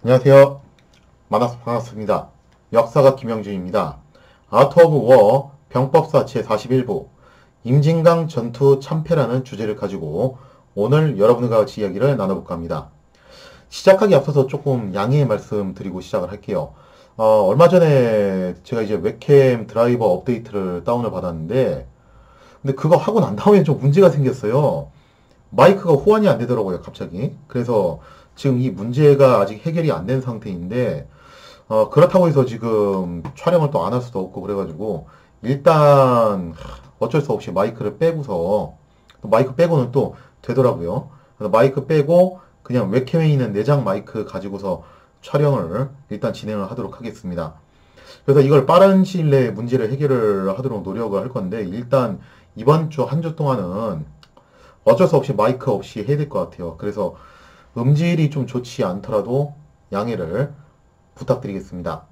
안녕하세요. 만나서 반갑습니다. 역사가 김영준입니다. 아트 오브 워 병법사 제41부 임진강 전투 참패라는 주제를 가지고 오늘 여러분과 같이 이야기를 나눠볼까 합니다. 시작하기 앞서서 조금 양해의 말씀 드리고 시작을 할게요. 얼마 전에 제가 이제 웹캠 드라이버 업데이트를 다운을 받았는데 근데 그거 하고 난 다음에 좀 문제가 생겼어요. 마이크가 호환이 안 되더라고요, 갑자기. 그래서 지금 이 문제가 아직 해결이 안 된 상태인데, 그렇다고 해서 지금 촬영을 또 안 할 수도 없고 그래가지고, 일단 어쩔 수 없이 마이크를 빼고서, 또 마이크 빼고는 또 되더라고요. 그래서 마이크 빼고 그냥 웹캠에 있는 내장 마이크 가지고서 촬영을 일단 진행을 하도록 하겠습니다. 그래서 이걸 빠른 시일 내에 문제를 해결을 하도록 노력을 할 건데, 일단 이번 주 한 주 동안은 어쩔 수 없이 마이크 없이 해야 될 것 같아요. 그래서 음질이 좀 좋지 않더라도 양해를 부탁드리겠습니다.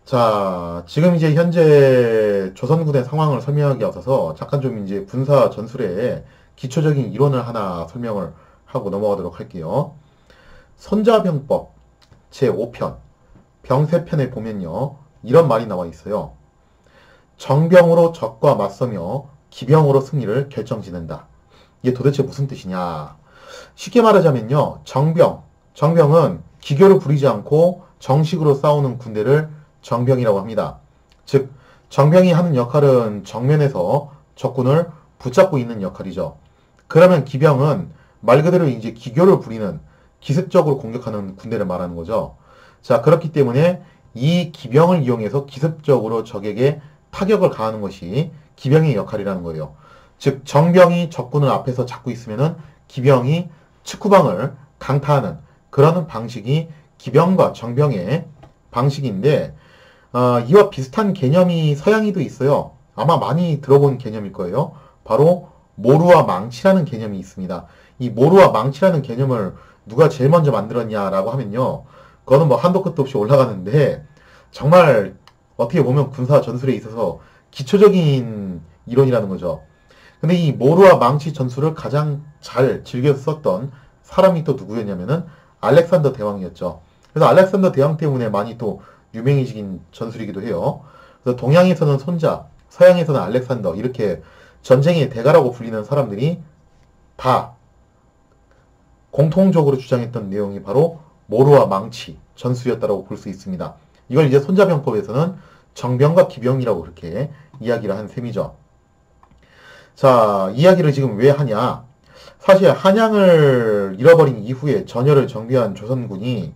자, 지금 이제 현재 조선군의 상황을 설명하기 앞서서 잠깐 좀 이제 군사 전술의 기초적인 이론을 하나 설명을 하고 넘어가도록 할게요. 손자병법 제5편 병세편에 보면요. 이런 말이 나와 있어요. 정병으로 적과 맞서며 기병으로 승리를 결정짓는다. 이게 도대체 무슨 뜻이냐? 쉽게 말하자면요. 정병은 기교를 부리지 않고 정식으로 싸우는 군대를 정병이라고 합니다. 즉, 정병이 하는 역할은 정면에서 적군을 붙잡고 있는 역할이죠. 그러면 기병은 말 그대로 이제 기교를 부리는 기습적으로 공격하는 군대를 말하는 거죠. 자, 그렇기 때문에 이 기병을 이용해서 기습적으로 적에게 타격을 가하는 것이 기병의 역할이라는 거예요. 즉, 정병이 적군을 앞에서 잡고 있으면은 기병이 측후방을 강타하는 그러는 방식이 기병과 정병의 방식인데, 이와 비슷한 개념이 서양에도 있어요. 아마 많이 들어본 개념일 거예요. 바로 모루와 망치라는 개념이 있습니다. 이 모루와 망치라는 개념을 누가 제일 먼저 만들었냐라고 하면요. 그거는 뭐 한도 끝도 없이 올라가는데, 정말 어떻게 보면 군사 전술에 있어서 기초적인 이론이라는 거죠. 근데 이 모루와 망치 전술을 가장 잘 즐겨 썼던 사람이 또 누구였냐면은 알렉산더 대왕이었죠. 그래서 알렉산더 대왕 때문에 많이 또 유명해진 전술이기도 해요. 그래서 동양에서는 손자, 서양에서는 알렉산더 이렇게 전쟁의 대가라고 불리는 사람들이 다 공통적으로 주장했던 내용이 바로 모루와 망치 전술이었다고 볼 수 있습니다. 이걸 이제 손자병법에서는 정병과 기병이라고 그렇게 이야기를 한 셈이죠. 자, 이야기를 지금 왜 하냐? 사실 한양을 잃어버린 이후에 전열을 정비한 조선군이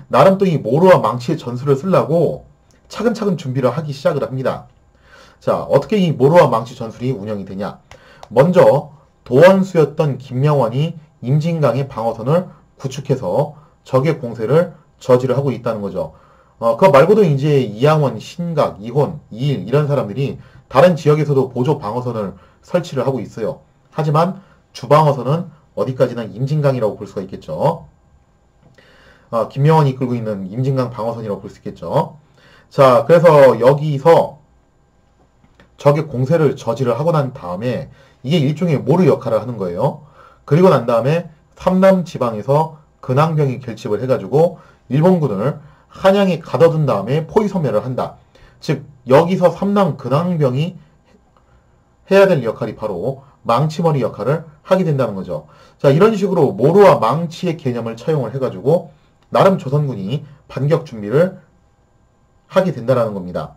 나름 또 이 모루와 망치의 전술을 쓰려고 차근차근 준비를 하기 시작을 합니다. 자, 어떻게 이 모루와 망치 전술이 운영이 되냐? 먼저 도원수였던 김명원이 임진강의 방어선을 구축해서 적의 공세를 저지를 하고 있다는 거죠. 그거 말고도 이제 이양원, 신각, 이혼, 이일 이런 사람들이 다른 지역에서도 보조 방어선을 설치를 하고 있어요. 하지만 주방어선은 어디까지나 임진강이라고 볼 수가 있겠죠. 김명원이 이끌고 있는 임진강 방어선이라고 볼 수 있겠죠. 자, 그래서 여기서 적의 공세를 저지를 하고 난 다음에 이게 일종의 모루 역할을 하는 거예요. 그리고 난 다음에 삼남 지방에서 근황병이 결집을 해가지고 일본군을 한양에 가둬둔 다음에 포위 소멸을 한다. 즉 여기서 삼남 근황병이 해야 될 역할이 바로 망치머리 역할을 하게 된다는 거죠. 자, 이런 식으로 모루와 망치의 개념을 차용을 해가지고 나름 조선군이 반격 준비를 하게 된다는 겁니다.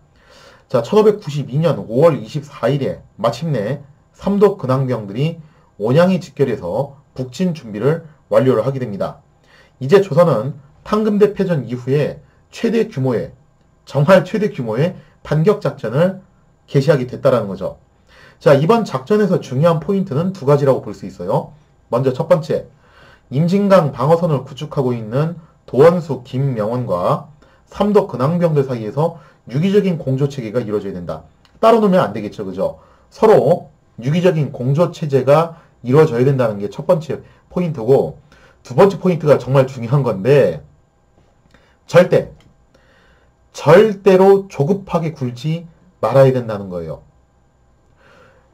자, 1592년 5월 24일에 마침내 삼도 근황병들이 온양에 집결해서 북진 준비를 완료를 하게 됩니다. 이제 조선은 탕금대 패전 이후에 정말 최대 규모의 반격 작전을 개시하게 됐다는 거죠. 자, 이번 작전에서 중요한 포인트는 두 가지라고 볼 수 있어요. 먼저 첫 번째, 임진강 방어선을 구축하고 있는 도원수 김명원과 삼도 근황병들 사이에서 유기적인 공조체계가 이루어져야 된다. 따로 놓으면 안 되겠죠, 그죠? 서로 유기적인 공조체제가 이루어져야 된다는 게 첫 번째 포인트고, 두 번째 포인트가 정말 중요한 건데, 절대로 조급하게 굴지 말아야 된다는 거예요.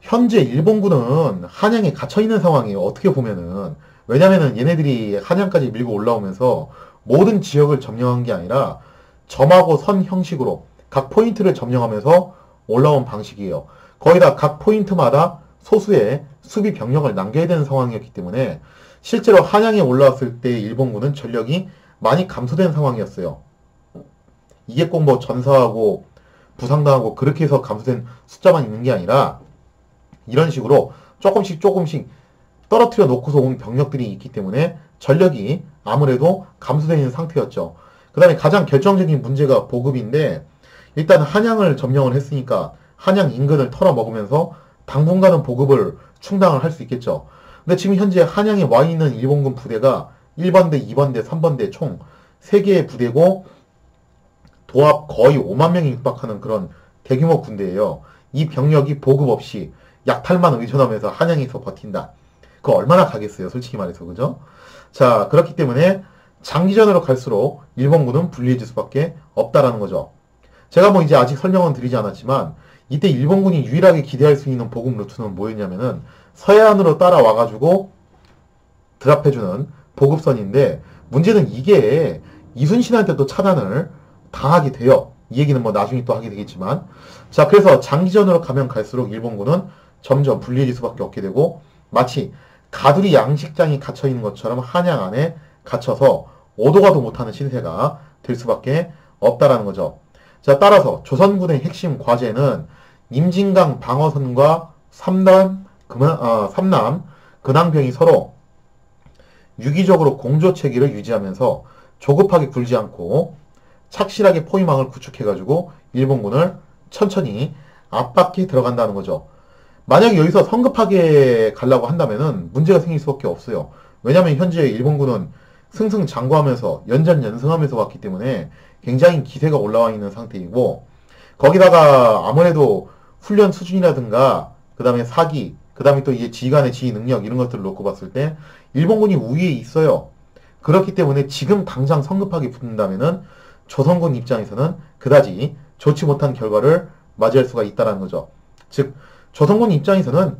현재 일본군은 한양에 갇혀있는 상황이에요. 어떻게 보면은 왜냐면은 얘네들이 한양까지 밀고 올라오면서 모든 지역을 점령한 게 아니라 점하고 선 형식으로 각 포인트를 점령하면서 올라온 방식이에요. 거기다 각 포인트마다 소수의 수비 병력을 남겨야 되는 상황이었기 때문에 실제로 한양에 올라왔을 때 일본군은 전력이 많이 감소된 상황이었어요. 이게 꼭 뭐 전사하고 부상당하고 그렇게 해서 감소된 숫자만 있는 게 아니라 이런 식으로 조금씩 떨어뜨려 놓고서 온 병력들이 있기 때문에 전력이 아무래도 감소되어 있는 상태였죠. 그 다음에 가장 결정적인 문제가 보급인데 일단 한양을 점령을 했으니까 한양 인근을 털어먹으면서 당분간은 보급을 충당을 할 수 있겠죠. 근데 지금 현재 한양에 와 있는 일본군 부대가 1번대, 2번대, 3번대 총 3개의 부대고 도합 거의 5만 명이 육박하는 그런 대규모 군대예요. 이 병력이 보급 없이 약탈만 의존하면서 한양에서 버틴다. 그거 얼마나 가겠어요, 솔직히 말해서. 그죠? 자, 그렇기 때문에 장기전으로 갈수록 일본군은 불리해질 수밖에 없다라는 거죠. 제가 뭐 이제 아직 설명은 드리지 않았지만 이때 일본군이 유일하게 기대할 수 있는 보급 루트는 뭐였냐면은 서해안으로 따라와가지고 드랍해주는 보급선인데 문제는 이게 이순신한테 또 차단을 당하게 돼요. 이 얘기는 뭐 나중에 또 하게 되겠지만 자, 그래서 장기전으로 가면 갈수록 일본군은 점점 불리해질 수밖에 없게 되고 마치 가두리 양식장이 갇혀있는 것처럼 한양 안에 갇혀서 오도 가도 못하는 신세가 될 수밖에 없다라는 거죠. 자, 따라서 조선군의 핵심 과제는 임진강 방어선과 삼남 근황병이 서로 유기적으로 공조체계를 유지하면서 조급하게 굴지 않고 착실하게 포위망을 구축해가지고 일본군을 천천히 압박해 들어간다는 거죠. 만약에 여기서 성급하게 가려고 한다면은 문제가 생길 수밖에 없어요. 왜냐하면 현재 일본군은 승승장구하면서 연전연승하면서 왔기 때문에 굉장히 기세가 올라와 있는 상태이고 거기다가 아무래도 훈련 수준이라든가 그 다음에 사기 그 다음에 또 이게 지휘관의 지휘 능력 이런 것들을 놓고 봤을 때 일본군이 우위에 있어요. 그렇기 때문에 지금 당장 성급하게 붙는다면은 조선군 입장에서는 그다지 좋지 못한 결과를 맞이할 수가 있다는 거죠. 즉 조선군 입장에서는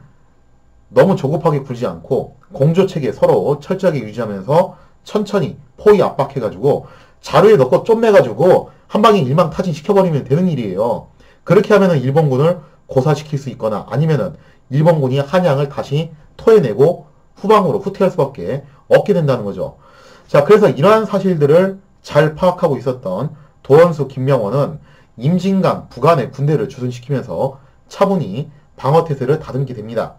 너무 조급하게 굴지 않고 공조체계 서로 철저하게 유지하면서 천천히 포위 압박해가지고 자루에 넣고 쫌매가지고 한 방에 일망타진 시켜버리면 되는 일이에요. 그렇게 하면은 일본군을 고사시킬 수 있거나 아니면은 일본군이 한양을 다시 토해내고 후방으로 후퇴할 수밖에 없게 된다는 거죠. 자, 그래서 이러한 사실들을 잘 파악하고 있었던 도원수 김명원은 임진강 북안의 군대를 주둔시키면서 차분히 방어태세를 다듬게 됩니다.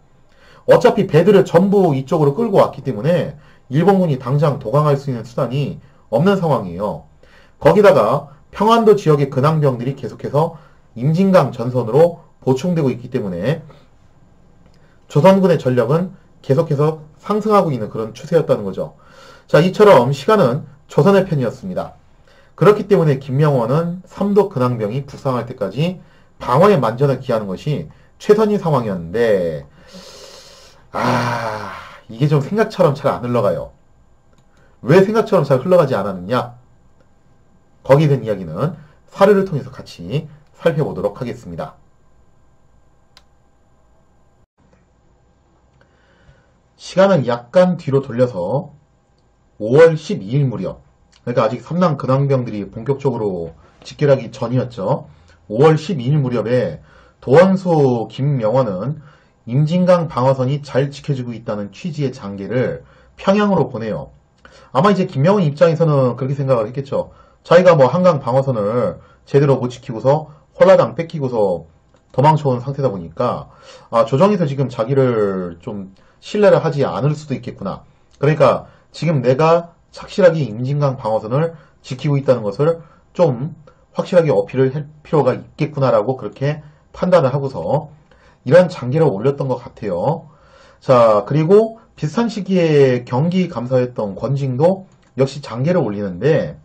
어차피 배들을 전부 이쪽으로 끌고 왔기 때문에 일본군이 당장 도강할 수 있는 수단이 없는 상황이에요. 거기다가 평안도 지역의 근황병들이 계속해서 임진강 전선으로 보충되고 있기 때문에 조선군의 전력은 계속해서 상승하고 있는 그런 추세였다는 거죠. 자, 이처럼 시간은 조선의 편이었습니다. 그렇기 때문에 김명원은 삼도 근황병이 북상할 때까지 방어에 만전을 기하는 것이 최선의 상황이었는데 이게 좀 생각처럼 잘 안 흘러가요. 왜 생각처럼 잘 흘러가지 않았느냐? 거기에 대한 이야기는 사례를 통해서 같이 살펴보도록 하겠습니다. 시간은 약간 뒤로 돌려서 5월 12일 무렵, 그러니까 아직 삼남 근황병들이 본격적으로 직결하기 전이었죠. 5월 12일 무렵에 도원수 김명원은 임진강 방어선이 잘 지켜지고 있다는 취지의 장계를 평양으로 보내요. 아마 이제 김명원 입장에서는 그렇게 생각을 했겠죠. 자기가 뭐 한강 방어선을 제대로 못 지키고서 홀라당 뺏기고서 도망쳐온 상태다 보니까 조정에서 지금 자기를 좀 신뢰를 하지 않을 수도 있겠구나. 그러니까 지금 내가 착실하게 임진강 방어선을 지키고 있다는 것을 좀 확실하게 어필을 할 필요가 있겠구나라고 그렇게 판단을 하고서 이러한 장계를 올렸던 것 같아요. 자, 그리고 비슷한 시기에 경기 감사였던 권징도 역시 장계를 올리는데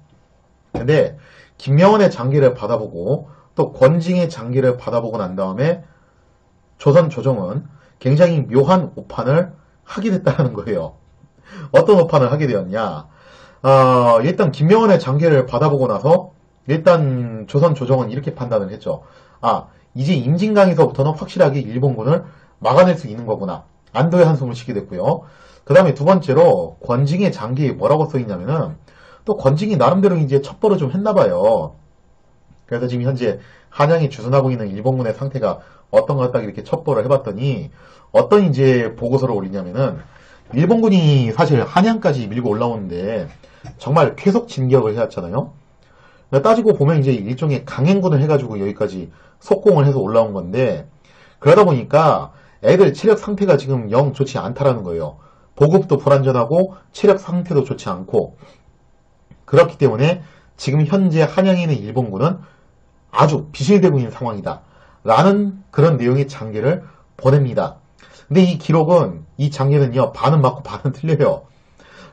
근데 김명원의 장계를 받아보고 또 권징의 장계를 받아보고 난 다음에 조선 조정은 굉장히 묘한 오판을 하게 됐다는 거예요. 어떤 오판을 하게 되었냐? 일단 김명원의 장계를 받아보고 나서 일단 조선 조정은 이렇게 판단을 했죠. 이제 임진강에서부터는 확실하게 일본군을 막아낼 수 있는 거구나. 안도의 한숨을 쉬게 됐고요. 그 다음에 두 번째로 권징의 장기에 뭐라고 써있냐면은 또 권징이 나름대로 이제 첩보를 좀 했나봐요. 그래서 지금 현재 한양에 주둔하고 있는 일본군의 상태가 어떤가 딱 이렇게 첩보를 해봤더니 어떤 이제 보고서를 올리냐면은 일본군이 사실 한양까지 밀고 올라오는데 정말 계속 진격을 해왔잖아요. 따지고 보면 이제 일종의 강행군을 해가지고 여기까지 속공을 해서 올라온 건데 그러다 보니까 애들 체력 상태가 지금 영 좋지 않다라는 거예요. 보급도 불안전하고 체력 상태도 좋지 않고 그렇기 때문에 지금 현재 한양에 있는 일본군은 아주 비실대고 있는 상황이다 라는 그런 내용의 장계를 보냅니다. 근데 이 기록은 이 장계는요 반은 맞고 반은 틀려요.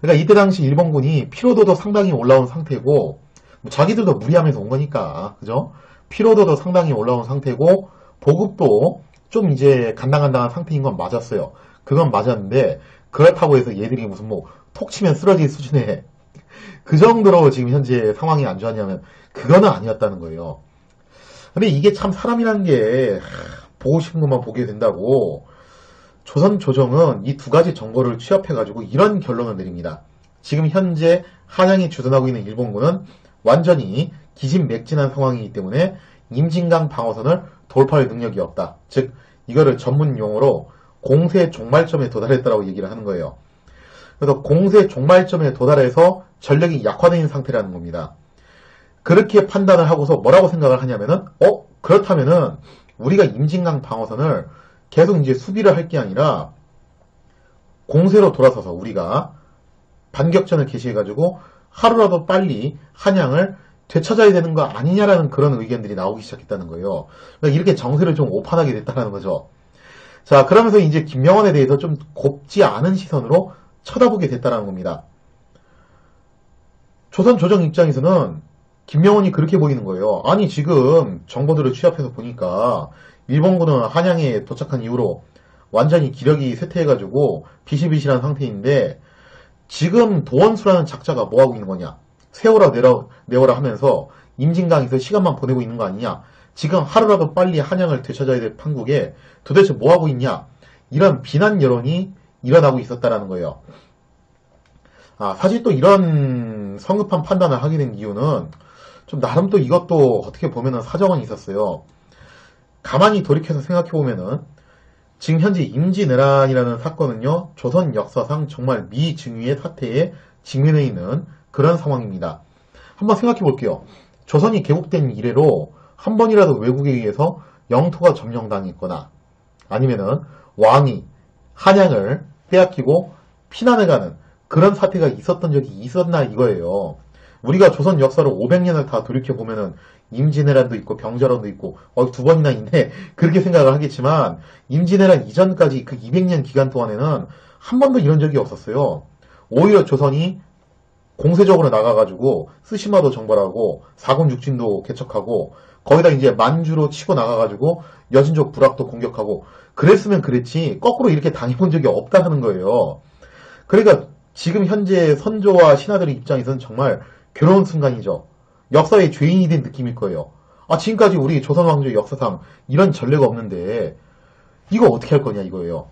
그러니까 이때 당시 일본군이 피로도도 상당히 올라온 상태고 뭐 자기들도 무리하면서 온 거니까 그죠? 피로도도 상당히 올라온 상태고 보급도 좀 이제 간당간당한 상태인 건 맞았어요. 그건 맞았는데 그렇다고 해서 얘들이 무슨 뭐 톡 치면 쓰러질 수준의 그 정도로 지금 현재 상황이 안 좋았냐면 그거는 아니었다는 거예요. 근데 이게 참 사람이라는 게 보고 싶은 것만 보게 된다고 조선 조정은 이 두 가지 정보를 취합해가지고 이런 결론을 내립니다. 지금 현재 한양에 주둔하고 있는 일본군은 완전히 기진맥진한 상황이기 때문에 임진강 방어선을 돌파할 능력이 없다. 즉 이거를 전문 용어로 공세 종말점에 도달했다라고 얘기를 하는 거예요. 그래서 공세 종말점에 도달해서 전력이 약화되어 있는 상태라는 겁니다. 그렇게 판단을 하고서 뭐라고 생각을 하냐면은 그렇다면은 우리가 임진강 방어선을 계속 이제 수비를 할 게 아니라 공세로 돌아서서 우리가 반격전을 개시해가지고 하루라도 빨리 한양을 되찾아야 되는 거 아니냐라는 그런 의견들이 나오기 시작했다는 거예요. 그러니까 이렇게 정세를 좀 오판하게 됐다는 거죠. 자, 그러면서 이제 김명원에 대해서 좀 곱지 않은 시선으로 쳐다보게 됐다는 겁니다. 조선 조정 입장에서는 김명원이 그렇게 보이는 거예요. 아니 지금 정보들을 취합해서 보니까 일본군은 한양에 도착한 이후로 완전히 기력이 쇠퇴해가지고 비실비실한 상태인데 지금 도원수라는 작자가 뭐하고 있는 거냐. 세워라 내워라 하면서 임진강에서 시간만 보내고 있는 거 아니냐. 지금 하루라도 빨리 한양을 되찾아야 될 판국에 도대체 뭐하고 있냐. 이런 비난 여론이 일어나고 있었다라는 거예요. 사실 또 이런 성급한 판단을 하게 된 이유는 좀 나름 또 이것도 어떻게 보면은 사정은 있었어요. 가만히 돌이켜서 생각해보면은 지금 현재 임진왜란이라는 사건은요 조선 역사상 정말 미증유의 사태에 직면해 있는 그런 상황입니다. 한번 생각해 볼게요. 조선이 개국된 이래로 한 번이라도 외국에 의해서 영토가 점령당했거나 아니면은 왕이 한양을 빼앗기고 피난을 가는 그런 사태가 있었던 적이 있었나 이거예요. 우리가 조선 역사를 500년을 다 돌이켜보면은 임진왜란도 있고 병자론도 있고 두 번이나 있네 그렇게 생각을 하겠지만 임진왜란 이전까지 그 200년 기간 동안에는 한 번도 이런 적이 없었어요. 오히려 조선이 공세적으로 나가가지고 스시마도 정벌하고 사군육진도 개척하고 거기다 이제 만주로 치고 나가가지고 여진족 부락도 공격하고 그랬으면 그랬지 거꾸로 이렇게 당해본 적이 없다는 거예요. 그러니까 지금 현재 선조와 신하들의 입장에서는 정말 괴로운 순간이죠. 역사의 죄인이 된 느낌일 거예요. 지금까지 우리 조선 왕조 역사상 이런 전례가 없는데 이거 어떻게 할 거냐 이거예요.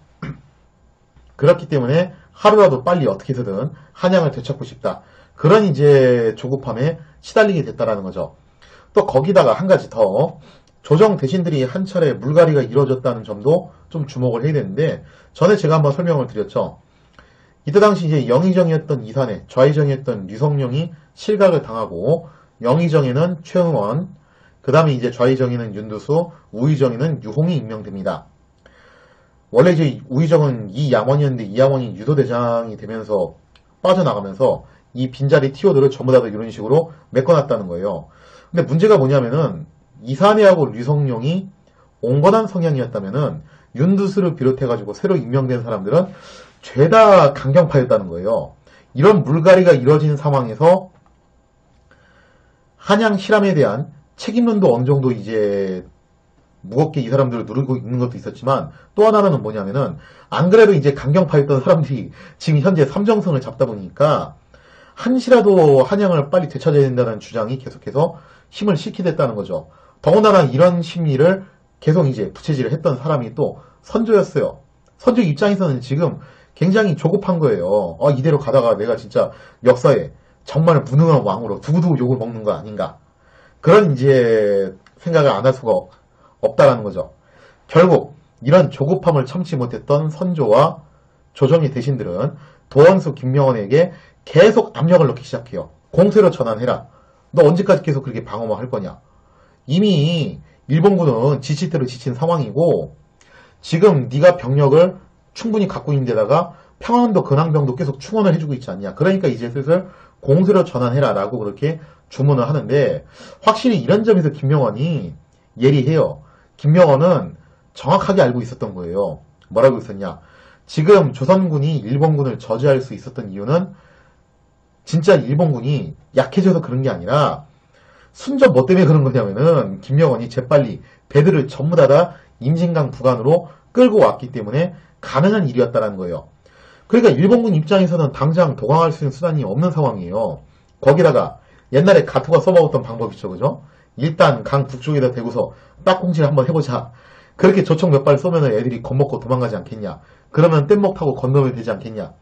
그렇기 때문에 하루라도 빨리 어떻게 해서든 한양을 되찾고 싶다. 그런 이제 조급함에 시달리게 됐다라는 거죠. 또 거기다가 한 가지 더 조정 대신들이 한 차례 물갈이가 이루어졌다는 점도 좀 주목을 해야 되는데 전에 제가 한번 설명을 드렸죠. 이때 당시 이제 영의정이었던 이산해, 좌의정이었던 류성룡이 실각을 당하고 영의정에는 최응원, 그 다음에 이제 좌의정에는 윤두수, 우의정에는 유홍이 임명됩니다. 원래 이제 우의정은 이양원이었는데 이양원이 유도대장이 되면서 빠져나가면서 이 빈자리 티오들을 전부 다 이런 식으로 메꿔놨다는 거예요. 근데 문제가 뭐냐면은 이산해하고 류성룡이 온건한 성향이었다면은 윤두수를 비롯해가지고 새로 임명된 사람들은 죄다 강경파였다는 거예요. 이런 물갈이가 이루어진 상황에서 한양 실함에 대한 책임론도 어느 정도 이제 무겁게 이 사람들을 누르고 있는 것도 있었지만 또 하나는 뭐냐면은 안 그래도 이제 강경파였던 사람들이 지금 현재 삼정성을 잡다 보니까 한시라도 한양을 빨리 되찾아야 된다는 주장이 계속해서 힘을 실게 됐다는 거죠. 더군다나 이런 심리를 계속 이제 부채질을 했던 사람이 또 선조였어요. 선조 입장에서는 지금 굉장히 조급한 거예요. 이대로 가다가 내가 진짜 역사에 정말 무능한 왕으로 두고두고 욕을 먹는 거 아닌가. 그런 이제 생각을 안 할 수가 없다라는 거죠. 결국 이런 조급함을 참지 못했던 선조와 조정의 대신들은 도원수 김명원에게 계속 압력을 넣기 시작해요. 공세로 전환해라. 너 언제까지 계속 그렇게 방어만 할 거냐. 이미 일본군은 지칠 대로 지친 상황이고 지금 네가 병력을 충분히 갖고 있는 데다가 평안도 근황병도 계속 충원을 해주고 있지 않냐. 그러니까 이제 슬슬 공세로 전환해라 라고 그렇게 주문을 하는데 확실히 이런 점에서 김명원이 예리해요. 김명원은 정확하게 알고 있었던 거예요. 뭐라고 있었냐. 지금 조선군이 일본군을 저지할 수 있었던 이유는 진짜 일본군이 약해져서 그런 게 아니라 순전 뭐 때문에 그런 거냐면은 김명원이 재빨리 배들을 전부 다 임진강 부간으로 끌고 왔기 때문에 가능한 일이었다는 거예요. 그러니까 일본군 입장에서는 당장 도강할 수 있는 수단이 없는 상황이에요. 거기다가 옛날에 가토가 써먹었던 방법이죠. 그죠? 일단 강 북쪽에다 대고서 딱공치를 한번 해보자. 그렇게 조총 몇 발 쏘면 애들이 겁먹고 도망가지 않겠냐. 그러면 뗏목 타고 건너면 되지 않겠냐.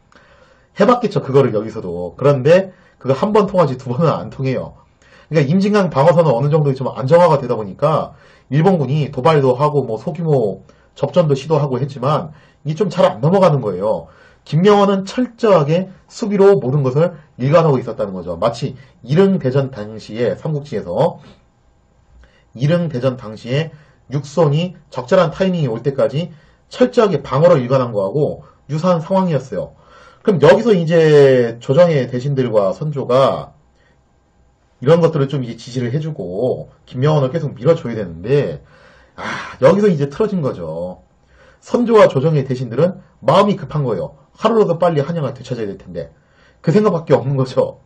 해봤겠죠. 그거를 여기서도. 그런데 그거 한 번 통하지 두 번은 안 통해요. 그러니까 임진강 방어선은 어느 정도 좀 안정화가 되다 보니까 일본군이 도발도 하고 뭐 소규모 접전도 시도하고 했지만 이게 좀 잘 안 넘어가는 거예요. 김명원은 철저하게 수비로 모든 것을 일관하고 있었다는 거죠. 마치 이릉대전 당시에 삼국지에서 이릉대전 당시에 육손이 적절한 타이밍이 올 때까지 철저하게 방어로 일관한 거하고 유사한 상황이었어요. 그럼 여기서 이제 조정의 대신들과 선조가 이런 것들을 좀 이제 지시를 해주고 김명원을 계속 밀어줘야 되는데 여기서 이제 틀어진 거죠. 선조와 조정의 대신들은 마음이 급한 거예요. 하루라도 빨리 한양을 되찾아야 될 텐데 그 생각밖에 없는 거죠.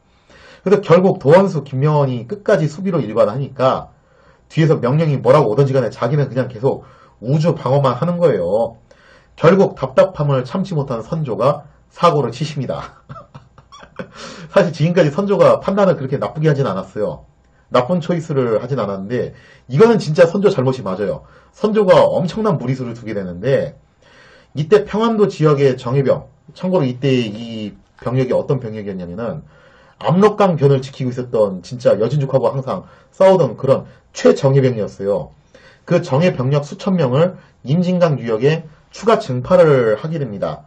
그래서 결국 도원수 김명원이 끝까지 수비로 일관하니까 뒤에서 명령이 뭐라고 오던지 간에 자기는 그냥 계속 우주 방어만 하는 거예요. 결국 답답함을 참지 못한 선조가 사고를 치십니다. 사실 지금까지 선조가 판단을 그렇게 나쁘게 하진 않았어요. 나쁜 초이스를 하진 않았는데 이거는 진짜 선조 잘못이 맞아요. 선조가 엄청난 무리수를 두게 되는데 이때 평안도 지역의 정예병, 참고로 이때 이 병력이 어떤 병력이었냐면은 압록강 변을 지키고 있었던 진짜 여진죽하고 항상 싸우던 그런 최정예병이었어요. 그 정예병력 수천 명을 임진강 유역에 추가 증파를 하게 됩니다.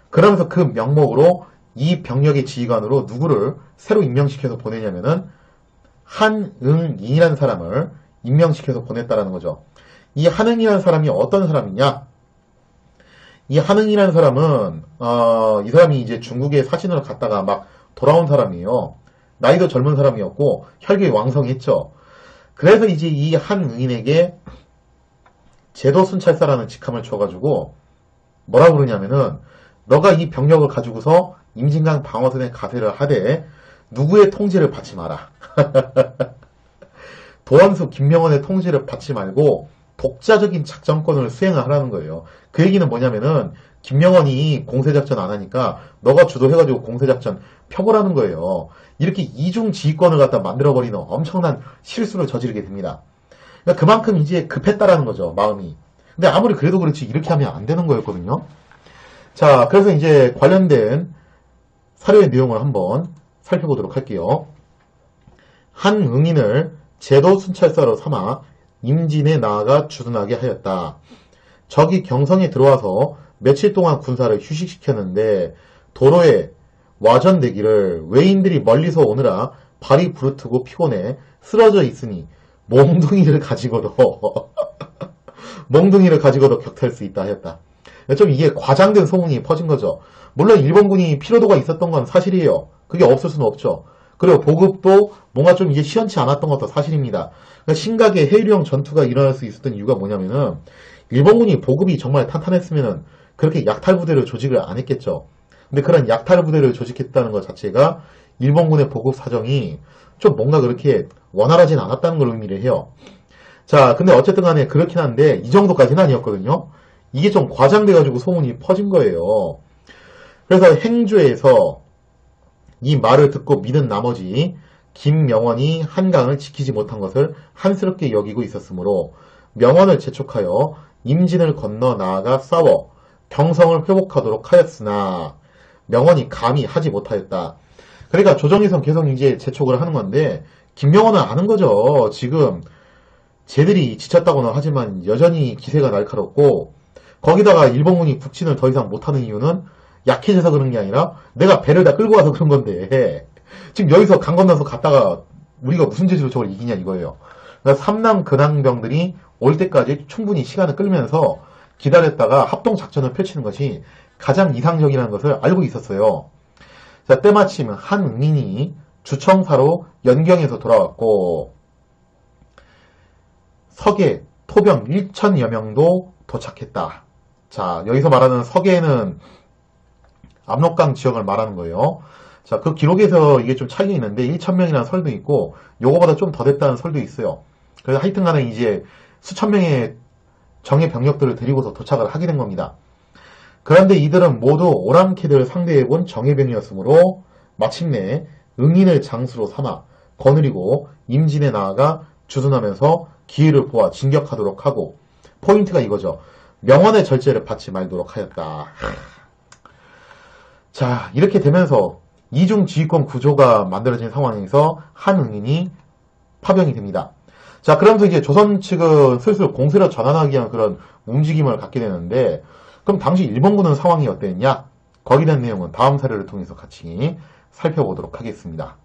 그러면서 그 명목으로 이 병력의 지휘관으로 누구를 새로 임명시켜서 보내냐면은 한응인이라는 사람을 임명시켜서 보냈다라는 거죠. 이 한응이라는 사람이 어떤 사람이냐? 이 한응이라는 사람은 이 사람이 이제 중국에 사신으로 갔다가 막 돌아온 사람이에요. 나이도 젊은 사람이었고 혈격이 왕성했죠. 그래서 이제 이 한응인에게 제도순찰사라는 직함을 줘가지고 뭐라고 그러냐면은 너가 이 병력을 가지고서 임진강 방어선에 가세를 하되 누구의 통제를 받지 마라. 도원수 김명원의 통제를 받지 말고 독자적인 작전권을 수행을 하라는 거예요. 그 얘기는 뭐냐면은 김명원이 공세작전 안 하니까 너가 주도해가지고 공세작전 펴보라는 거예요. 이렇게 이중 지휘권을 갖다 만들어버리는 엄청난 실수를 저지르게 됩니다. 그러니까 그만큼 이제 급했다라는 거죠. 마음이. 근데 아무리 그래도 그렇지 이렇게 하면 안 되는 거였거든요. 자, 그래서 이제 관련된 사료의 내용을 한번 살펴보도록 할게요. 한응인을 제도 순찰사로 삼아 임진에 나아가 주둔하게 하였다. 적이 경성에 들어와서 며칠 동안 군사를 휴식시켰는데 도로에 와전되기를 외인들이 멀리서 오느라 발이 부르트고 피곤해 쓰러져 있으니 몽둥이를 가지고도 몽둥이를 가지고도 격탈 수 있다 하였다. 좀 이게 과장된 소문이 퍼진 거죠. 물론 일본군이 피로도가 있었던 건 사실이에요. 그게 없을 수는 없죠. 그리고 보급도 뭔가 좀 이제 시원치 않았던 것도 사실입니다. 그러니까 심각의 해류형 전투가 일어날 수 있었던 이유가 뭐냐면은 일본군이 보급이 정말 탄탄했으면은 그렇게 약탈 부대를 조직을 안 했겠죠. 근데 그런 약탈 부대를 조직했다는 것 자체가 일본군의 보급 사정이 좀 뭔가 그렇게 원활하진 않았다는 걸 의미를 해요. 자, 근데 어쨌든 간에 그렇긴 한데 이 정도까지는 아니었거든요. 이게 좀 과장돼가지고 소문이 퍼진 거예요. 그래서 행주에서 이 말을 듣고 믿은 나머지 김명원이 한강을 지키지 못한 것을 한스럽게 여기고 있었으므로 명원을 재촉하여 임진을 건너 나아가 싸워 경성을 회복하도록 하였으나 명원이 감히 하지 못하였다. 그러니까 조정희성 계속 이제 재촉을 하는 건데 김명원은 아는 거죠. 지금 쟤들이 지쳤다고는 하지만 여전히 기세가 날카롭고 거기다가 일본군이 북진을 더 이상 못하는 이유는 약해져서 그런 게 아니라 내가 배를 다 끌고 와서 그런 건데 지금 여기서 강 건너서 갔다가 우리가 무슨 죄로 저걸 이기냐 이거예요. 그러니까 삼남 근황병들이 올 때까지 충분히 시간을 끌면서 기다렸다가 합동작전을 펼치는 것이 가장 이상적이라는 것을 알고 있었어요. 자, 때마침 한응인이 주청사로 연경에서 돌아왔고 서계 토병 1천여 명도 도착했다. 자, 여기서 말하는 서계는 압록강 지역을 말하는 거예요. 자, 그 기록에서 이게 좀 차이가 있는데 1,000명이라는 설도 있고 요거보다 좀 더 됐다는 설도 있어요. 그래서 하여튼 간에 이제 수천 명의 정예 병력들을 데리고서 도착을 하게 된 겁니다. 그런데 이들은 모두 오랑캐들을 상대해본 정예병이었으므로 마침내 응인을 장수로 삼아 거느리고 임진에 나아가 주둔하면서 기회를 보아 진격하도록 하고 포인트가 이거죠. 명원의 절제를 받지 말도록 하였다. 자, 이렇게 되면서 이중 지휘권 구조가 만들어진 상황에서 한응인이 파병이 됩니다. 자, 그러면서 이제 조선 측은 슬슬 공세로 전환하기 위한 그런 움직임을 갖게 되는데 그럼 당시 일본군은 상황이 어땠냐? 거기에 대한 내용은 다음 사례를 통해서 같이 살펴보도록 하겠습니다.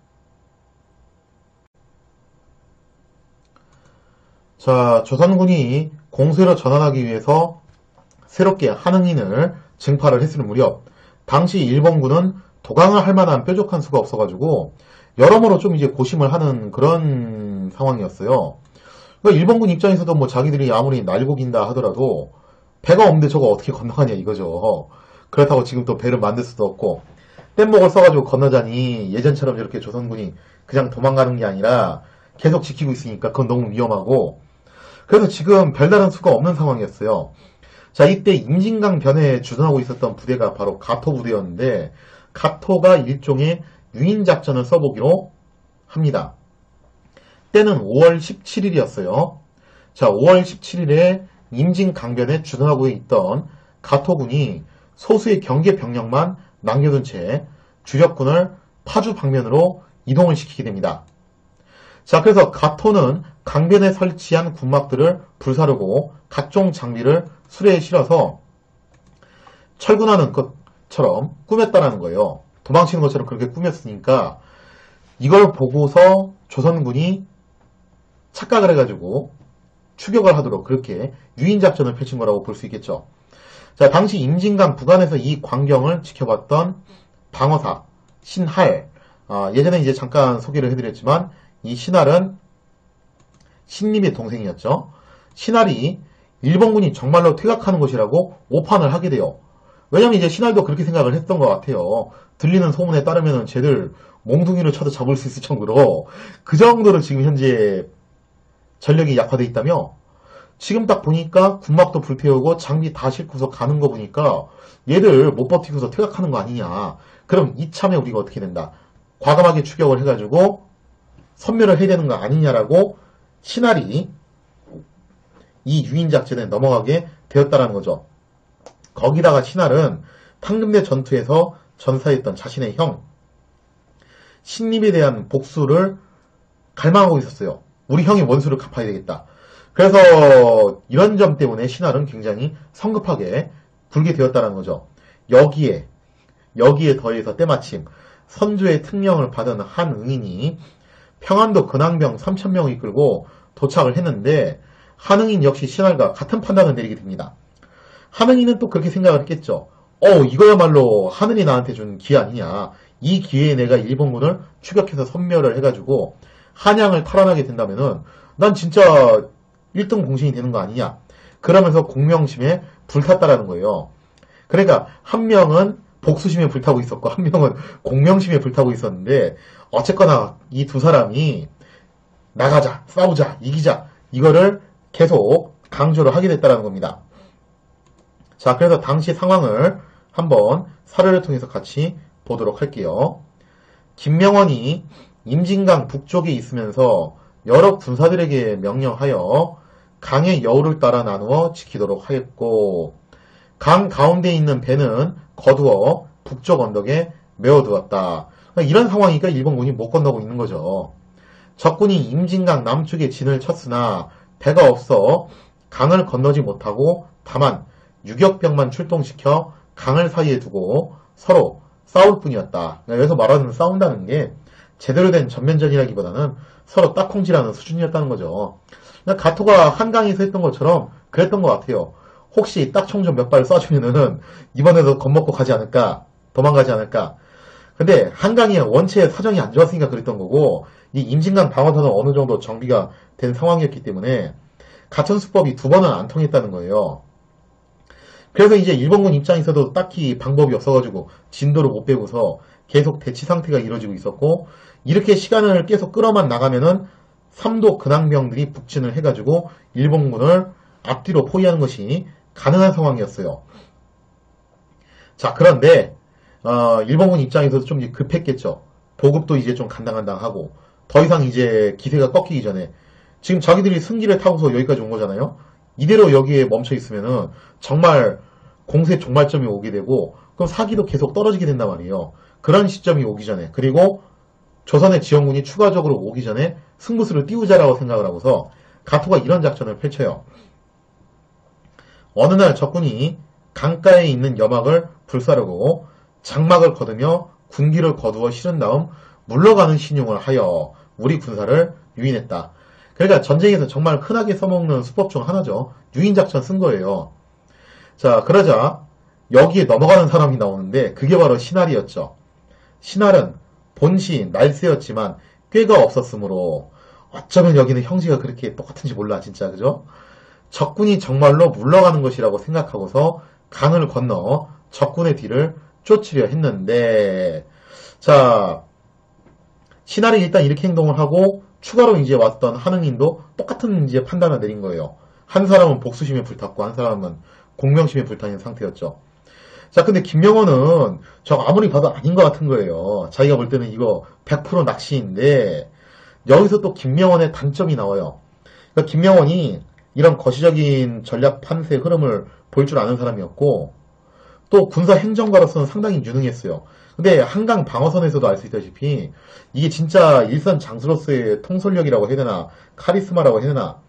자, 조선군이 공세로 전환하기 위해서 새롭게 한응인을 증파를 했을 무렵 당시 일본군은 도강을 할 만한 뾰족한 수가 없어가지고 여러모로 좀 이제 고심을 하는 그런 상황이었어요. 그러니까 일본군 입장에서도 뭐 자기들이 아무리 날고긴다 하더라도 배가 없는데 저거 어떻게 건너가냐 이거죠. 그렇다고 지금 또 배를 만들 수도 없고 뗏목을 써가지고 건너자니 예전처럼 저렇게 조선군이 그냥 도망가는 게 아니라 계속 지키고 있으니까 그건 너무 위험하고 그래서 지금 별다른 수가 없는 상황이었어요. 자, 이때 임진강 변해에 주둔하고 있었던 부대가 바로 가토 부대였는데 가토가 일종의 유인작전을 써보기로 합니다. 때는 5월 17일이었어요. 자, 5월 17일에 임진강변에 주둔하고 있던 가토군이 소수의 경계 병력만 남겨둔 채 주력군을 파주 방면으로 이동을 시키게 됩니다. 자, 그래서 가토는 강변에 설치한 군막들을 불사르고 각종 장비를 수레에 실어서 철군하는 것처럼 꾸몄다라는 거예요. 도망치는 것처럼 그렇게 꾸몄으니까 이걸 보고서 조선군이 착각을 해가지고 추격을 하도록 그렇게 유인작전을 펼친 거라고 볼 수 있겠죠. 자, 당시 임진강 북안에서 이 광경을 지켜봤던 방어사 신할, 예전에 이제 잠깐 소개를 해드렸지만 이 신할은 신림의 동생이었죠. 신할이 일본군이 정말로 퇴각하는 것이라고 오판을 하게 돼요. 왜냐면 이제 신할도 그렇게 생각을 했던 것 같아요. 들리는 소문에 따르면 쟤들 몽둥이를 쳐도 잡을 수 있을 정도로 그 정도로 지금 현재 전력이 약화되어 있다며 지금 딱 보니까 군막도 불태우고 장비 다 싣고서 가는 거 보니까 얘들 못 버티고서 퇴각하는 거 아니냐. 그럼 이참에 우리가 어떻게 된다. 과감하게 추격을 해가지고 선멸을 해야 되는 거 아니냐라고 신할이 이 유인작전에 넘어가게 되었다는 거죠. 거기다가 신할은 탕금대 전투에서 전사했던 자신의 형 신림에 대한 복수를 갈망하고 있었어요. 우리 형이 원수를 갚아야 되겠다. 그래서 이런 점 때문에 신할은 굉장히 성급하게 굴게 되었다는 거죠. 여기에 더해서 때마침 선조의 특명을 받은 한응인이 평안도 근황병 3,000명을 이끌고 도착을 했는데 한응인 역시 신할과 같은 판단을 내리게 됩니다. 한응인은 또 그렇게 생각을 했겠죠. 이거야말로 하늘이 나한테 준 기회 아니냐. 이 기회에 내가 일본군을 추격해서 섬멸을 해가지고 한양을 탈환하게 된다면은 난 진짜 1등 공신이 되는 거 아니냐. 그러면서 공명심에 불탔다라는 거예요. 그러니까 한 명은 복수심에 불타고 있었고 한 명은 공명심에 불타고 있었는데 어쨌거나 이 두 사람이 나가자, 싸우자, 이기자 이거를 계속 강조를 하게 됐다는 겁니다. 자, 그래서 당시 상황을 한번 사례를 통해서 같이 보도록 할게요. 김명원이 임진강 북쪽에 있으면서 여러 군사들에게 명령하여 강의 여우를 따라 나누어 지키도록 하였고 강 가운데 있는 배는 거두어 북쪽 언덕에 메어두었다. 이런 상황이니까 일본군이 못 건너고 있는 거죠. 적군이 임진강 남쪽에 진을 쳤으나 배가 없어 강을 건너지 못하고 다만 유격병만 출동시켜 강을 사이에 두고 서로 싸울 뿐이었다. 여기서 말하는 싸운다는 게 제대로 된 전면전이라기보다는 서로 딱콩질하는 수준이었다는 거죠. 가토가 한강에서 했던 것처럼 그랬던 것 같아요. 혹시 딱총 좀 몇 발 쏴주면은 이번에도 겁먹고 가지 않을까, 도망가지 않을까. 근데 한강이 원체 사정이 안 좋았으니까 그랬던 거고, 이 임진강 방어선은 어느 정도 정비가 된 상황이었기 때문에 가천수법이 두 번은 안 통했다는 거예요. 그래서 이제 일본군 입장에서도 딱히 방법이 없어가지고 진도를 못 빼고서 계속 대치 상태가 이루어지고 있었고, 이렇게 시간을 계속 끌어만 나가면은 삼도 근황병들이 북진을 해가지고 일본군을 앞뒤로 포위하는 것이 가능한 상황이었어요. 자, 그런데 일본군 입장에서도 좀 이제 급했겠죠. 보급도 이제 좀 간당간당하고 더 이상 이제 기세가 꺾이기 전에 지금 자기들이 승기를 타고서 여기까지 온 거잖아요. 이대로 여기에 멈춰 있으면은 정말 공세 종말점이 오게 되고 그럼 사기도 계속 떨어지게 된단 말이에요. 그런 시점이 오기 전에, 그리고 조선의 지원군이 추가적으로 오기 전에 승부수를 띄우자라고 생각을 하고서 가토가 이런 작전을 펼쳐요. 어느 날 적군이 강가에 있는 여막을 불사르고 장막을 거두며 군기를 거두어 실은 다음 물러가는 신용을 하여 우리 군사를 유인했다. 그러니까 전쟁에서 정말 흔하게 써먹는 수법 중 하나죠. 유인작전 쓴 거예요. 자, 그러자 여기에 넘어가는 사람이 나오는데 그게 바로 신할이었죠. 신할은 본시 날쌔였지만 꾀가 없었으므로 어쩌면 여기는 형제가 그렇게 똑같은지 몰라 진짜, 그죠? 적군이 정말로 물러가는 것이라고 생각하고서 강을 건너 적군의 뒤를 쫓으려 했는데, 자, 신할이 일단 이렇게 행동을 하고 추가로 이제 왔던 한응인도 똑같은 이제 판단을 내린 거예요. 한 사람은 복수심에 불탔고 한 사람은 공명심에 불타는 상태였죠. 자, 근데 김명원은 저 아무리 봐도 아닌 것 같은 거예요. 자기가 볼 때는 이거 100% 낚시인데 여기서 또 김명원의 단점이 나와요. 그러니까 김명원이 이런 거시적인 전략 판세 흐름을 볼 줄 아는 사람이었고 또 군사 행정가로서는 상당히 유능했어요. 근데 한강 방어선에서도 알 수 있다시피 이게 진짜 일선 장수로서의 통솔력이라고 해야 되나 카리스마라고 해야 되나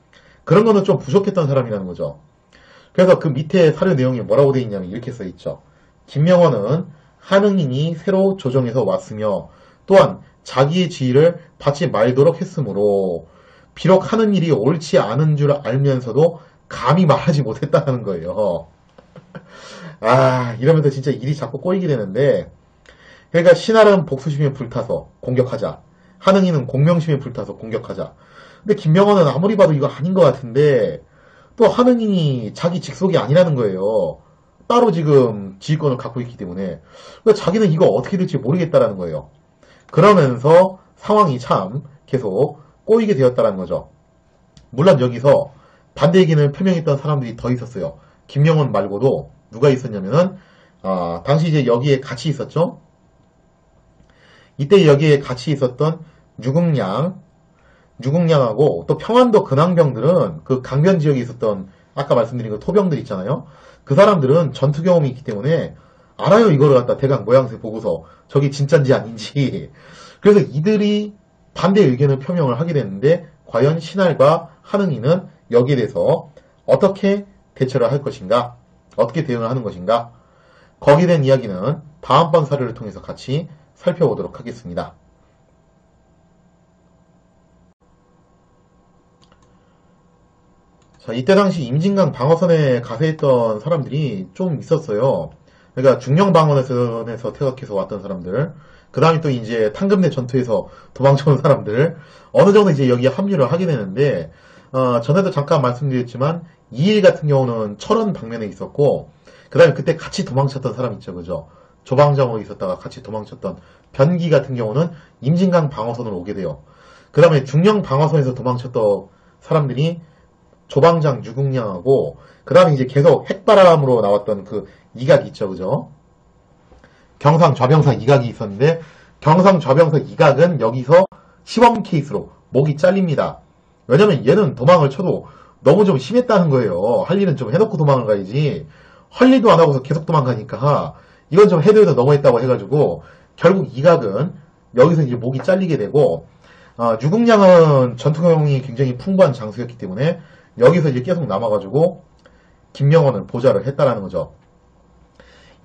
그런 거는 좀 부족했던 사람이라는 거죠. 그래서 그 밑에 사료 내용이 뭐라고 되어 있냐면 이렇게 써 있죠. 김명원은 한응인이 새로 조정해서 왔으며 또한 자기의 지위를 받지 말도록 했으므로 비록 하는 일이 옳지 않은 줄 알면서도 감히 말하지 못했다는 거예요. 아, 이러면서 진짜 일이 자꾸 꼬이게 되는데, 그러니까 신할은 복수심에 불타서 공격하자, 한응인은 공명심에 불타서 공격하자. 근데 김명원은 아무리 봐도 이거 아닌 것 같은데 또 한응인이 자기 직속이 아니라는 거예요. 따로 지금 지휘권을 갖고 있기 때문에 그러니까 자기는 이거 어떻게 될지 모르겠다라는 거예요. 그러면서 상황이 참 계속 꼬이게 되었다는 거죠. 물론 여기서 반대 의견을 표명했던 사람들이 더 있었어요. 김명원 말고도 누가 있었냐면은 당시 이제 여기에 같이 있었죠. 이때 여기에 같이 있었던 유국량하고 또 평안도 근황병들은 그 강변 지역에 있었던 아까 말씀드린 그 토병들 있잖아요. 그 사람들은 전투 경험이 있기 때문에 알아요. 이거를 갖다 대강 모양새 보고서 저게 진짠지 아닌지. 그래서 이들이 반대 의견을 표명을 하게 됐는데 과연 신할과 한응이는 여기에 대해서 어떻게 대처를 할 것인가, 어떻게 대응을 하는 것인가, 거기에 대한 이야기는 다음번 사례를 통해서 같이 살펴보도록 하겠습니다. 자, 이때 당시 임진강 방어선에 가세했던 사람들이 좀 있었어요. 그러니까 중령방어선에서 퇴각해서 왔던 사람들, 그 다음에 또 이제 탄금대 전투에서 도망쳐온 사람들, 어느 정도 이제 여기에 합류를 하게 되는데, 전에도 잠깐 말씀드렸지만, 이일 같은 경우는 철원 방면에 있었고, 그 다음에 그때 같이 도망쳤던 사람 있죠, 그죠? 조방장으로 있었다가 같이 도망쳤던 변기 같은 경우는 임진강 방어선으로 오게 돼요. 그 다음에 중령 방어선에서 도망쳤던 사람들이 조방장 유국량하고, 그 다음에 이제 계속 핵바람으로 나왔던 그 이각이 있죠, 그죠? 경상 좌병사 이각이 있었는데, 경상 좌병사 이각은 여기서 시범 케이스로 목이 잘립니다. 왜냐면 얘는 도망을 쳐도 너무 좀 심했다는 거예요. 할 일은 좀 해놓고 도망을 가야지. 할 일도 안 하고서 계속 도망가니까 이건 좀 해도 너무했다고 해가지고 결국 이각은 여기서 이제 목이 잘리게 되고 유국량은 전투 경험이 굉장히 풍부한 장수였기 때문에 여기서 이제 계속 남아가지고 김명원을 보좌를 했다라는 거죠.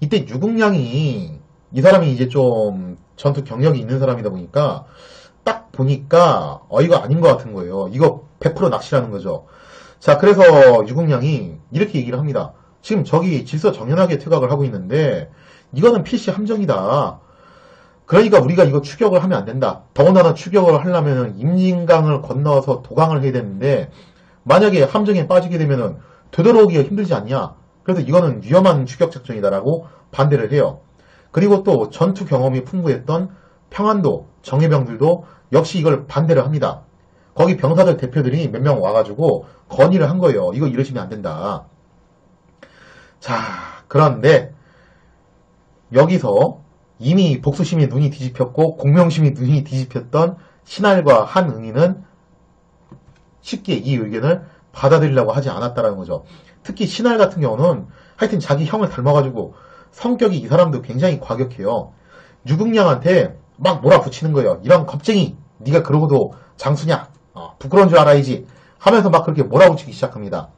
이때 유국량이 이 사람이 이제 좀 전투 경력이 있는 사람이다 보니까 딱 보니까 이거 아닌 것 같은 거예요. 이거 100% 낚시라는 거죠. 자, 그래서 유국량이 이렇게 얘기를 합니다. 지금 저기 질서정연하게 퇴각을 하고 있는데 이거는 필시 함정이다. 그러니까 우리가 이거 추격을 하면 안 된다. 더군다나 추격을 하려면 임진강을 건너서 도강을 해야 되는데 만약에 함정에 빠지게 되면은 되돌아오기가 힘들지 않냐. 그래서 이거는 위험한 추격 작전이다라고 반대를 해요. 그리고 또 전투 경험이 풍부했던 평안도 정예병들도 역시 이걸 반대를 합니다. 거기 병사들 대표들이 몇 명 와가지고 건의를 한 거예요. 이거 이러시면 안 된다. 자, 그런데 여기서 이미 복수심이 눈이 뒤집혔고 공명심이 눈이 뒤집혔던 신할과 한응이는 쉽게 이 의견을 받아들이려고 하지 않았다라는 거죠. 특히 신할 같은 경우는 하여튼 자기 형을 닮아가지고 성격이 이 사람도 굉장히 과격해요. 유국량한테 막 몰아붙이는 거예요. 이런 겁쟁이, 네가 그러고도 장수냐? 부끄러운 줄 알아야지 하면서 막 그렇게 몰아붙이기 시작합니다.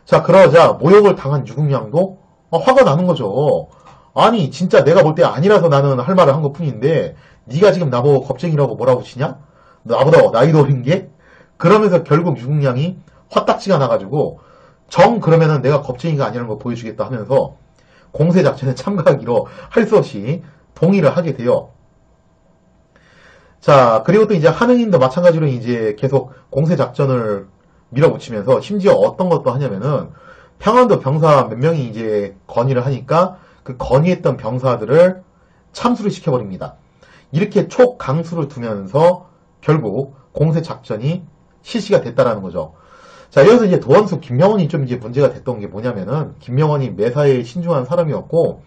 자, 그러자 모욕을 당한 유국량도 화가 나는 거죠. 아니 진짜 내가 볼 때 아니라서 나는 할 말을 한 것뿐인데 네가 지금 나보고 겁쟁이라고 몰아붙이냐? 나보다 나이도 어린 게? 그러면서 결국 유국량이 화딱지가 나가지고 그러면은 내가 겁쟁이가 아니라는 거 보여주겠다 하면서 공세작전에 참가하기로 할 수 없이 동의를 하게 돼요. 자, 그리고 또 이제 한응인도 마찬가지로 이제 계속 공세작전을 밀어붙이면서 심지어 어떤 것도 하냐면은 평안도 병사 몇 명이 이제 건의를 하니까 그 건의했던 병사들을 참수를 시켜버립니다. 이렇게 촉강수를 두면서 결국 공세작전이 실시가 됐다라는 거죠. 자, 여기서 이제 도원수 김명원이 좀 이제 문제가 됐던 게 뭐냐면은 김명원이 매사에 신중한 사람이었고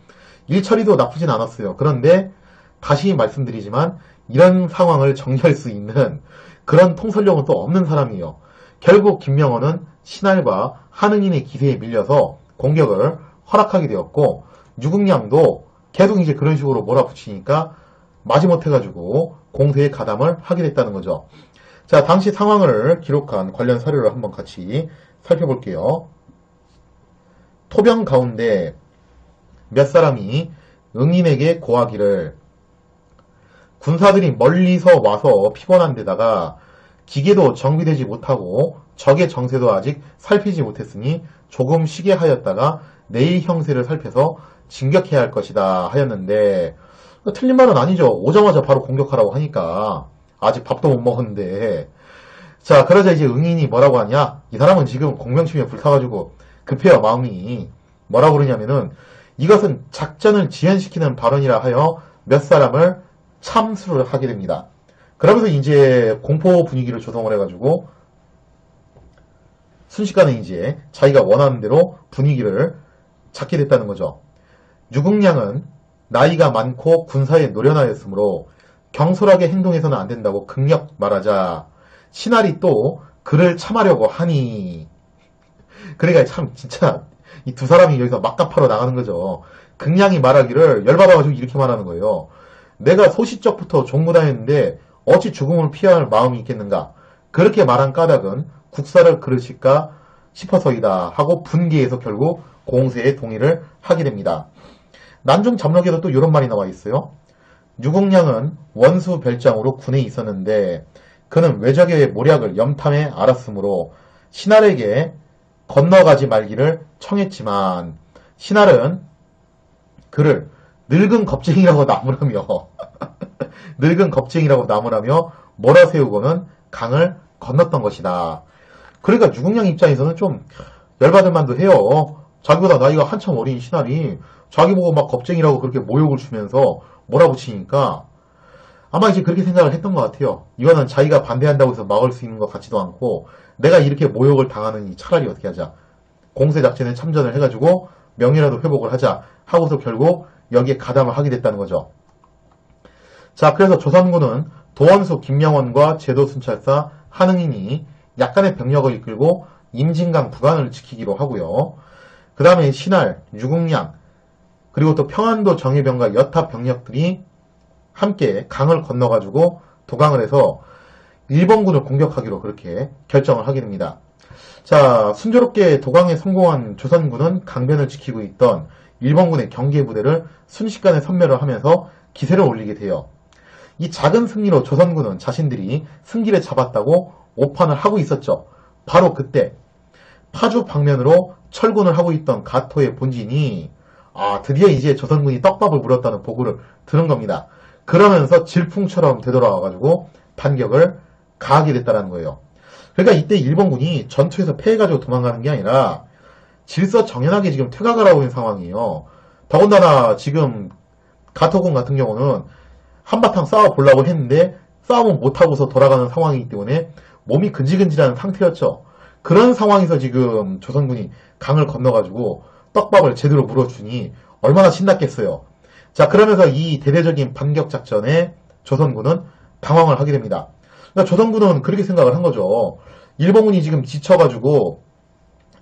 일처리도 나쁘진 않았어요. 그런데 다시 말씀드리지만 이런 상황을 정리할 수 있는 그런 통솔력은 또 없는 사람이에요. 결국 김명원은 신할과 한응인의 기세에 밀려서 공격을 허락하게 되었고 유국량도 계속 이제 그런 식으로 몰아붙이니까 마지못해가지고 공세에 가담을 하게 됐다는 거죠. 자, 당시 상황을 기록한 관련 사료를 한번 같이 살펴볼게요. 토병 가운데 몇 사람이 응인에게 고하기를 군사들이 멀리서 와서 피곤한 데다가 기계도 정비되지 못하고 적의 정세도 아직 살피지 못했으니 조금 쉬게 하였다가 내일 형세를 살펴서 진격해야 할 것이다 하였는데 틀린 말은 아니죠. 오자마자 바로 공격하라고 하니까 아직 밥도 못 먹었는데 자, 그러자 이제 응인이 뭐라고 하냐? 이 사람은 지금 공명심에 불타가지고 급해요. 마음이 뭐라고 그러냐면은 이것은 작전을 지연시키는 발언이라 하여 몇 사람을 참수를 하게 됩니다. 그러면서 이제 공포 분위기를 조성을 해가지고 순식간에 이제 자기가 원하는 대로 분위기를 잡게 됐다는 거죠. 유국량은 나이가 많고 군사에 노련하였으므로 경솔하게 행동해서는 안 된다고 극력 말하자 신할이 또 그를 참하려고 하니 그러니까 참 진짜 이 두 사람이 여기서 막갑하러 나가는 거죠. 극량이 말하기를 열받아가지고 이렇게 말하는 거예요. 내가 소시적부터 종무다했는데 어찌 죽음을 피할 마음이 있겠는가. 그렇게 말한 까닭은 국사를 그르실까 싶어서이다 하고 분개해서 결국 공세에 동의를 하게 됩니다. 난중 잡록에도 또 이런 말이 나와 있어요. 유국량은 원수 별장으로 군에 있었는데 그는 외적의 모략을 염탐해 알았으므로 신할에게 건너가지 말기를 청했지만 신할은 그를 늙은 겁쟁이라고 나무라며 늙은 겁쟁이라고 나무라며 몰아세우고는 강을 건넜던 것이다. 그러니까 유국량 입장에서는 좀 열받을 만도 해요. 자기보다 나이가 한참 어린 신할이 자기 보고 막 겁쟁이라고 그렇게 모욕을 주면서 몰아붙이니까 아마 이제 그렇게 생각을 했던 것 같아요. 이거는 자기가 반대한다고 해서 막을 수 있는 것 같지도 않고 내가 이렇게 모욕을 당하느니 차라리 어떻게 하자. 공세작전에 참전을 해가지고 명예라도 회복을 하자 하고서 결국 여기에 가담을 하게 됐다는 거죠. 자, 그래서 조선군은 도원수 김명원과 제도순찰사 한응인이 약간의 병력을 이끌고 임진강 부관을 지키기로 하고요. 그 다음에 신할, 유국량, 그리고 또 평안도 정예병과 여타 병력들이 함께 강을 건너가지고 도강을 해서 일본군을 공격하기로 그렇게 결정을 하게 됩니다. 자, 순조롭게 도강에 성공한 조선군은 강변을 지키고 있던 일본군의 경계부대를 순식간에 섬멸을 하면서 기세를 올리게 돼요. 이 작은 승리로 조선군은 자신들이 승기를 잡았다고 오판을 하고 있었죠. 바로 그때 파주 방면으로 철군을 하고 있던 가토의 본진이 드디어 이제 조선군이 떡밥을 물었다는 보고를 들은 겁니다. 그러면서 질풍처럼 되돌아와가지고 반격을 가하게 됐다는 거예요. 그러니까 이때 일본군이 전투에서 패해가지고 도망가는 게 아니라 질서정연하게 지금 퇴각을 하고 있는 상황이에요. 더군다나 지금 가토군 같은 경우는 한바탕 싸워보려고 했는데 싸움은 못하고서 돌아가는 상황이기 때문에 몸이 근질근질한 상태였죠. 그런 상황에서 지금 조선군이 강을 건너가지고 떡밥을 제대로 물어주니 얼마나 신났겠어요. 자, 그러면서 이 대대적인 반격 작전에 조선군은 당황을 하게 됩니다. 그러니까 조선군은 그렇게 생각을 한 거죠. 일본군이 지금 지쳐가지고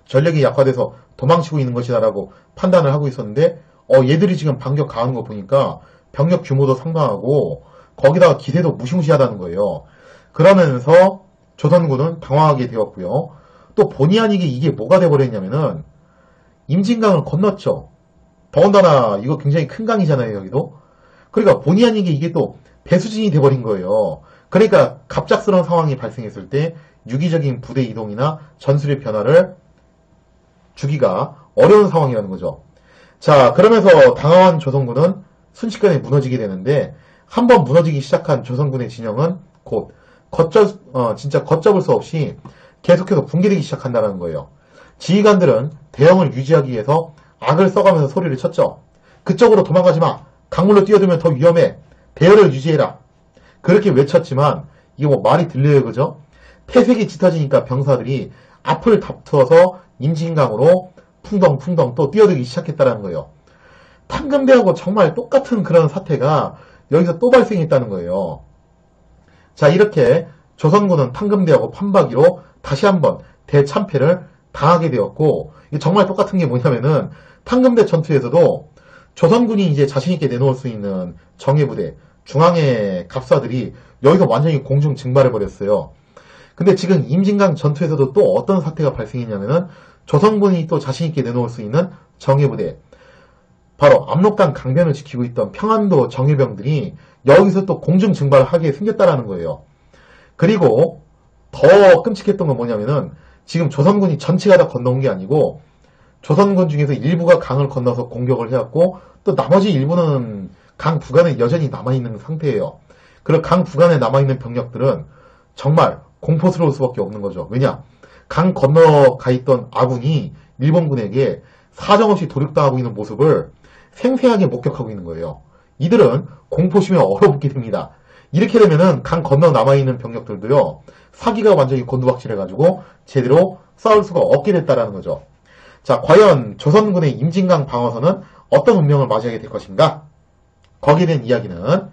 전력이 약화돼서 도망치고 있는 것이다라고 판단을 하고 있었는데 얘들이 지금 반격 가하는 거 보니까 병력 규모도 상당하고 거기다가 기세도 무시무시하다는 거예요. 그러면서 조선군은 당황하게 되었고요. 또 본의 아니게 이게 뭐가 돼버렸냐면은 임진강을 건넜죠. 더군다나 이거 굉장히 큰 강이잖아요, 여기도. 그러니까 본의 아니게 이게 또 배수진이 돼버린 거예요. 그러니까 갑작스러운 상황이 발생했을 때 유기적인 부대 이동이나 전술의 변화를 주기가 어려운 상황이라는 거죠. 자, 그러면서 당황한 조선군은 순식간에 무너지게 되는데 한번 무너지기 시작한 조선군의 진영은 곧 진짜 걷잡을 수 없이 계속해서 붕괴되기 시작한다는 거예요. 지휘관들은 대형을 유지하기 위해서 악을 써가면서 소리를 쳤죠. 그쪽으로 도망가지 마. 강물로 뛰어들면 더 위험해. 대열을 유지해라. 그렇게 외쳤지만 이게 뭐 말이 들려요, 그죠? 폐색이 짙어지니까 병사들이 앞을 다투어서 임진강으로 풍덩풍덩 또 뛰어들기 시작했다는 거예요. 탕금대하고 정말 똑같은 그런 사태가 여기서 또 발생했다는 거예요. 자, 이렇게 조선군은 탕금대하고 판박이로 다시 한번 대참패를 당하게 되었고, 이게 정말 똑같은 게 뭐냐면은 탕금대 전투에서도 조선군이 이제 자신있게 내놓을 수 있는 정예부대, 중앙의 갑사들이 여기서 완전히 공중 증발해버렸어요. 근데 지금 임진강 전투에서도 또 어떤 사태가 발생했냐면은 조선군이 또 자신있게 내놓을 수 있는 정예부대, 바로 압록강 강변을 지키고 있던 평안도 정예병들이 여기서 또 공중 증발을 하게 생겼다라는 거예요. 그리고 더 끔찍했던 건 뭐냐면은 지금 조선군이 전체가 다 건너온 게 아니고 조선군 중에서 일부가 강을 건너서 공격을 해왔고 또 나머지 일부는 강 부근에 여전히 남아있는 상태예요. 그리고 강 부근에 남아있는 병력들은 정말 공포스러울 수밖에 없는 거죠. 왜냐? 강 건너가 있던 아군이 일본군에게 사정없이 도륙당하고 있는 모습을 생생하게 목격하고 있는 거예요. 이들은 공포심에 얼어붙게 됩니다. 이렇게 되면은 강 건너 남아있는 병력들도요, 사기가 완전히 곤두박질해가지고 제대로 싸울 수가 없게 됐다라는 거죠. 자, 과연 조선군의 임진강 방어선은 어떤 운명을 맞이하게 될 것인가? 거기에 대한 이야기는